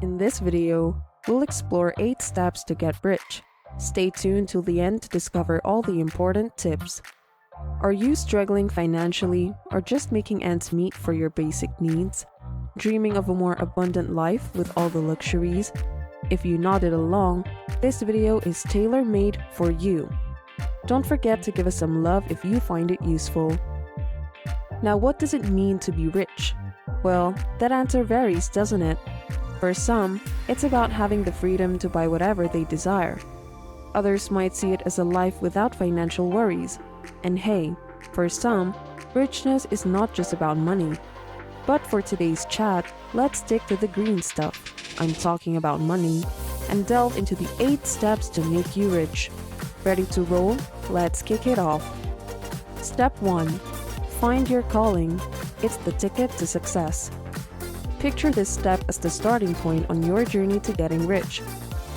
In this video, we'll explore 8 steps to get rich. Stay tuned till the end to discover all the important tips. Are you struggling financially or just making ends meet for your basic needs? Dreaming of a more abundant life with all the luxuries? If you nodded along, this video is tailor-made for you. Don't forget to give us some love if you find it useful. Now, what does it mean to be rich? Well, that answer varies, doesn't it? For some, it's about having the freedom to buy whatever they desire. Others might see it as a life without financial worries. And hey, for some, richness is not just about money. But for today's chat, let's stick to the green stuff. I'm talking about money, and delve into the 8 steps to make you rich. Ready to roll? Let's kick it off. Step 1. Find your calling. It's the ticket to success. Picture this step as the starting point on your journey to getting rich.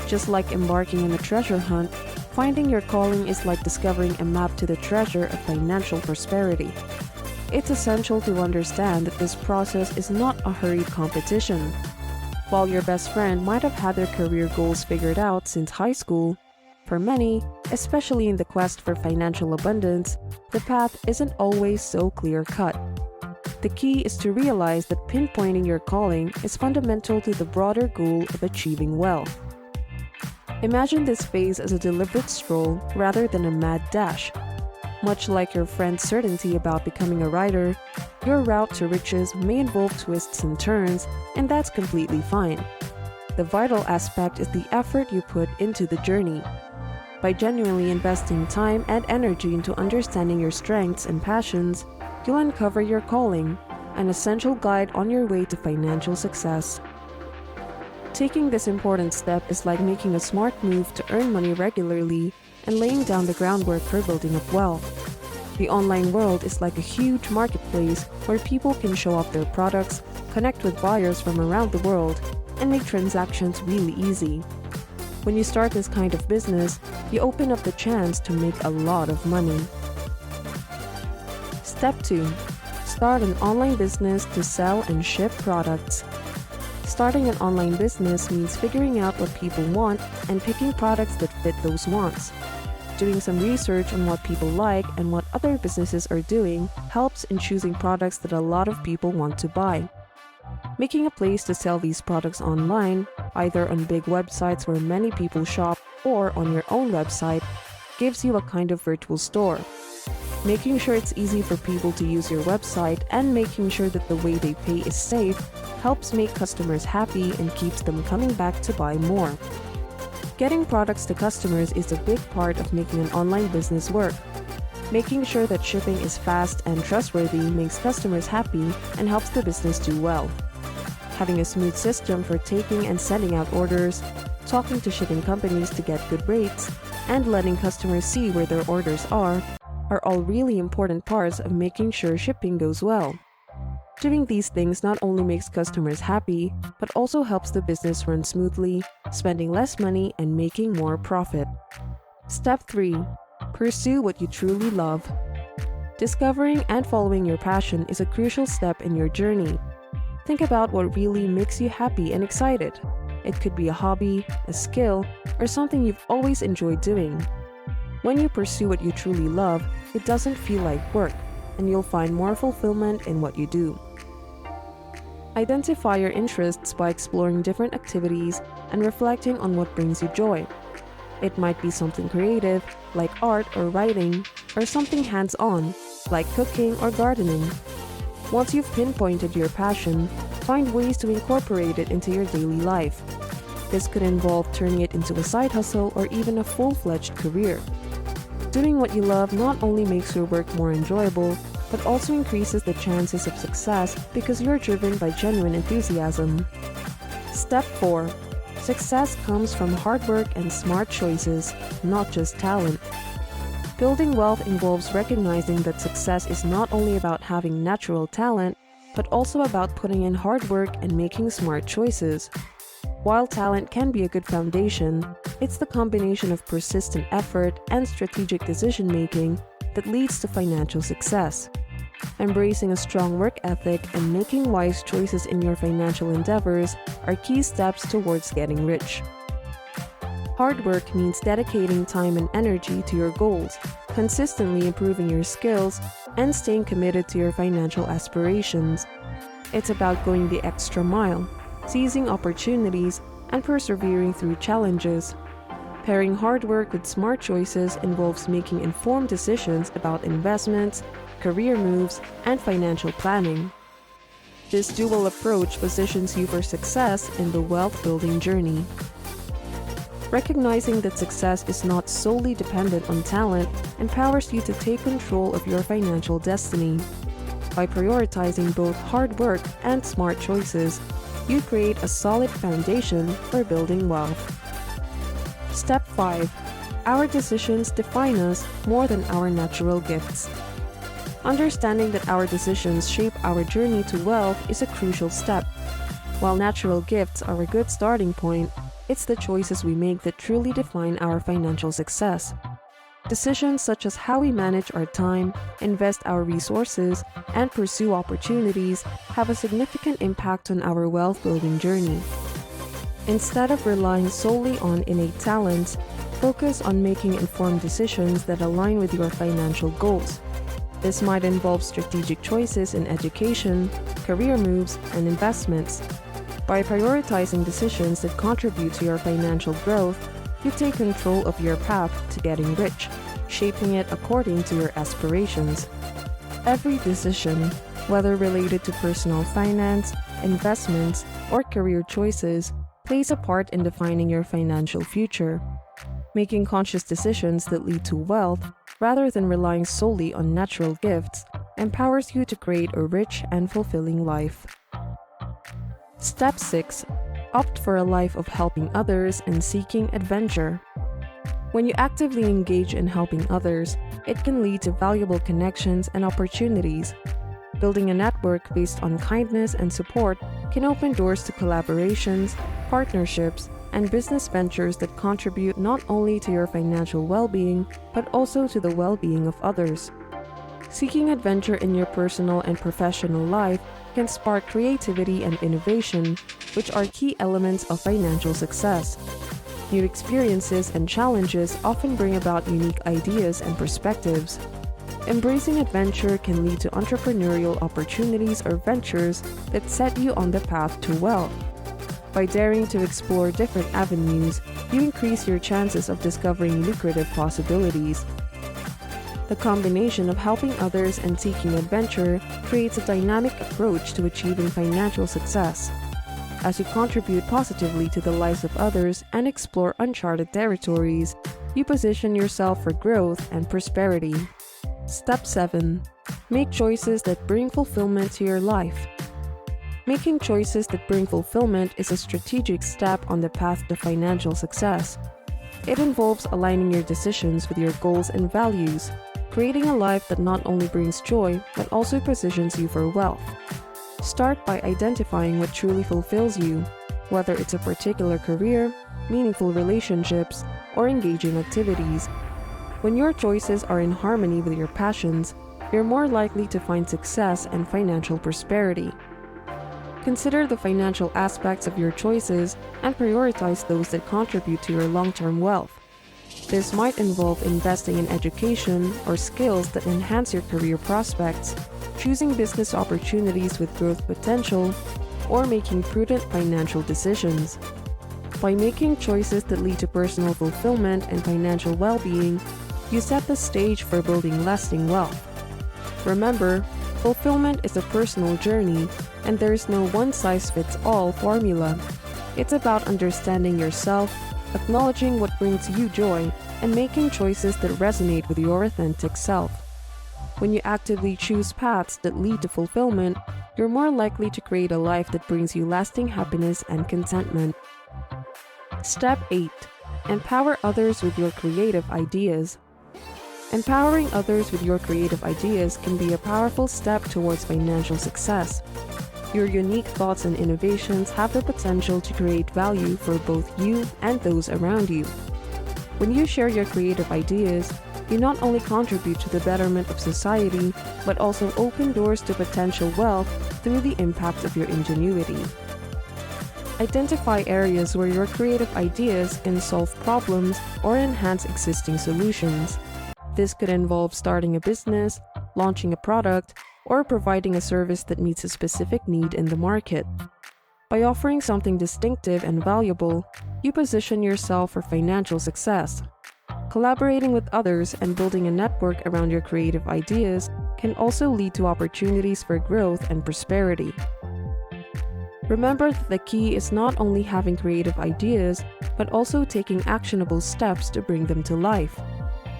Just like embarking on a treasure hunt, finding your calling is like discovering a map to the treasure of financial prosperity. It's essential to understand that this process is not a hurried competition. While your best friend might have had their career goals figured out since high school, for many, especially in the quest for financial abundance, the path isn't always so clear-cut. The key is to realize that pinpointing your calling is fundamental to the broader goal of achieving wealth. Imagine this phase as a deliberate stroll rather than a mad dash. Much like your friend's certainty about becoming a writer, your route to riches may involve twists and turns, and that's completely fine. The vital aspect is the effort you put into the journey. By genuinely investing time and energy into understanding your strengths and passions, you'll uncover your calling, an essential guide on your way to financial success. Taking this important step is like making a smart move to earn money regularly and laying down the groundwork for building up wealth. The online world is like a huge marketplace where people can show off their products, connect with buyers from around the world, and make transactions really easy. When you start this kind of business, you open up the chance to make a lot of money. Step 2. Start an online business to sell and ship products. Starting an online business means figuring out what people want and picking products that fit those wants. Doing some research on what people like and what other businesses are doing helps in choosing products that a lot of people want to buy. Making a place to sell these products online, either on big websites where many people shop or on your own website, gives you a kind of virtual store. Making sure it's easy for people to use your website and making sure that the way they pay is safe helps make customers happy and keeps them coming back to buy more. Getting products to customers is a big part of making an online business work. Making sure that shipping is fast and trustworthy makes customers happy and helps the business do well. Having a smooth system for taking and sending out orders, talking to shipping companies to get good rates, and letting customers see where their orders are all really important parts of making sure shipping goes well. Doing these things not only makes customers happy, but also helps the business run smoothly, spending less money and making more profit. Step 3. Pursue what you truly love. Discovering and following your passion is a crucial step in your journey. Think about what really makes you happy and excited. It could be a hobby, a skill, or something you've always enjoyed doing. When you pursue what you truly love, it doesn't feel like work, and you'll find more fulfillment in what you do. Identify your interests by exploring different activities and reflecting on what brings you joy. It might be something creative, like art or writing, or something hands-on, like cooking or gardening. Once you've pinpointed your passion, find ways to incorporate it into your daily life. This could involve turning it into a side hustle or even a full-fledged career. Doing what you love not only makes your work more enjoyable, but also increases the chances of success because you're driven by genuine enthusiasm. Step 4. Success comes from hard work and smart choices, not just talent. Building wealth involves recognizing that success is not only about having natural talent, but also about putting in hard work and making smart choices. While talent can be a good foundation, it's the combination of persistent effort and strategic decision-making that leads to financial success. Embracing a strong work ethic and making wise choices in your financial endeavors are key steps towards getting rich. Hard work means dedicating time and energy to your goals, consistently improving your skills, and staying committed to your financial aspirations. It's about going the extra mile, seizing opportunities, and persevering through challenges. Pairing hard work with smart choices involves making informed decisions about investments, career moves, and financial planning. This dual approach positions you for success in the wealth-building journey. Recognizing that success is not solely dependent on talent empowers you to take control of your financial destiny. By prioritizing both hard work and smart choices, you create a solid foundation for building wealth. Step 5. Our decisions define us more than our natural gifts. Understanding that our decisions shape our journey to wealth is a crucial step. While natural gifts are a good starting point, it's the choices we make that truly define our financial success. Decisions such as how we manage our time, invest our resources, and pursue opportunities have a significant impact on our wealth-building journey. Instead of relying solely on innate talents, focus on making informed decisions that align with your financial goals. This might involve strategic choices in education, career moves, and investments. By prioritizing decisions that contribute to your financial growth, you take control of your path to getting rich, shaping it according to your aspirations. Every decision, whether related to personal finance, investments, or career choices, plays a part in defining your financial future. Making conscious decisions that lead to wealth, rather than relying solely on natural gifts, empowers you to create a rich and fulfilling life. Step 6. Opt for a life of helping others and seeking adventure. When you actively engage in helping others, it can lead to valuable connections and opportunities. Building a network based on kindness and support can open doors to collaborations, partnerships, and business ventures that contribute not only to your financial well-being, but also to the well-being of others. Seeking adventure in your personal and professional life can spark creativity and innovation, which are key elements of financial success. New experiences and challenges often bring about unique ideas and perspectives. Embracing adventure can lead to entrepreneurial opportunities or ventures that set you on the path to wealth. By daring to explore different avenues, you increase your chances of discovering lucrative possibilities. The combination of helping others and seeking adventure creates a dynamic approach to achieving financial success. As you contribute positively to the lives of others and explore uncharted territories, you position yourself for growth and prosperity. Step 7. Make choices that bring fulfillment to your life. Making choices that bring fulfillment is a strategic step on the path to financial success. It involves aligning your decisions with your goals and values, creating a life that not only brings joy, but also positions you for wealth. Start by identifying what truly fulfills you, whether it's a particular career, meaningful relationships, or engaging activities. When your choices are in harmony with your passions, you're more likely to find success and financial prosperity. Consider the financial aspects of your choices and prioritize those that contribute to your long-term wealth. This might involve investing in education or skills that enhance your career prospects, choosing business opportunities with growth potential, or making prudent financial decisions. By making choices that lead to personal fulfillment and financial well-being, you set the stage for building lasting wealth. Remember, fulfillment is a personal journey, and there is no one-size-fits-all formula. It's about understanding yourself, acknowledging what brings you joy, and making choices that resonate with your authentic self. When you actively choose paths that lead to fulfillment, you're more likely to create a life that brings you lasting happiness and contentment. Step 8. Empower others with your creative ideas. Empowering others with your creative ideas can be a powerful step towards financial success. Your unique thoughts and innovations have the potential to create value for both you and those around you. When you share your creative ideas, you not only contribute to the betterment of society, but also open doors to potential wealth through the impact of your ingenuity. Identify areas where your creative ideas can solve problems or enhance existing solutions. This could involve starting a business, launching a product, or providing a service that meets a specific need in the market. By offering something distinctive and valuable, you position yourself for financial success. Collaborating with others and building a network around your creative ideas can also lead to opportunities for growth and prosperity. Remember that the key is not only having creative ideas, but also taking actionable steps to bring them to life.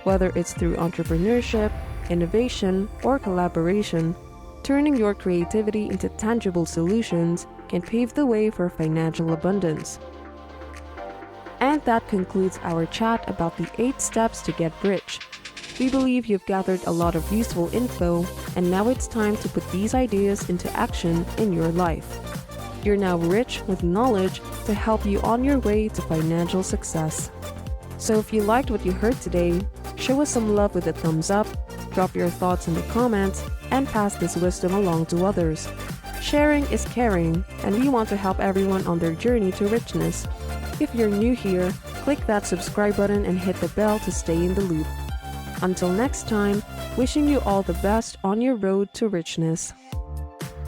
Whether it's through entrepreneurship, innovation, or collaboration, turning your creativity into tangible solutions can pave the way for financial abundance. And that concludes our chat about the 8 steps to get rich. We believe you've gathered a lot of useful info, and now it's time to put these ideas into action in your life. You're now rich with knowledge to help you on your way to financial success. So if you liked what you heard today, show us some love with a thumbs up, drop your thoughts in the comments, and pass this wisdom along to others. Sharing is caring, and we want to help everyone on their journey to richness. If you're new here, click that subscribe button and hit the bell to stay in the loop. Until next time, wishing you all the best on your road to richness.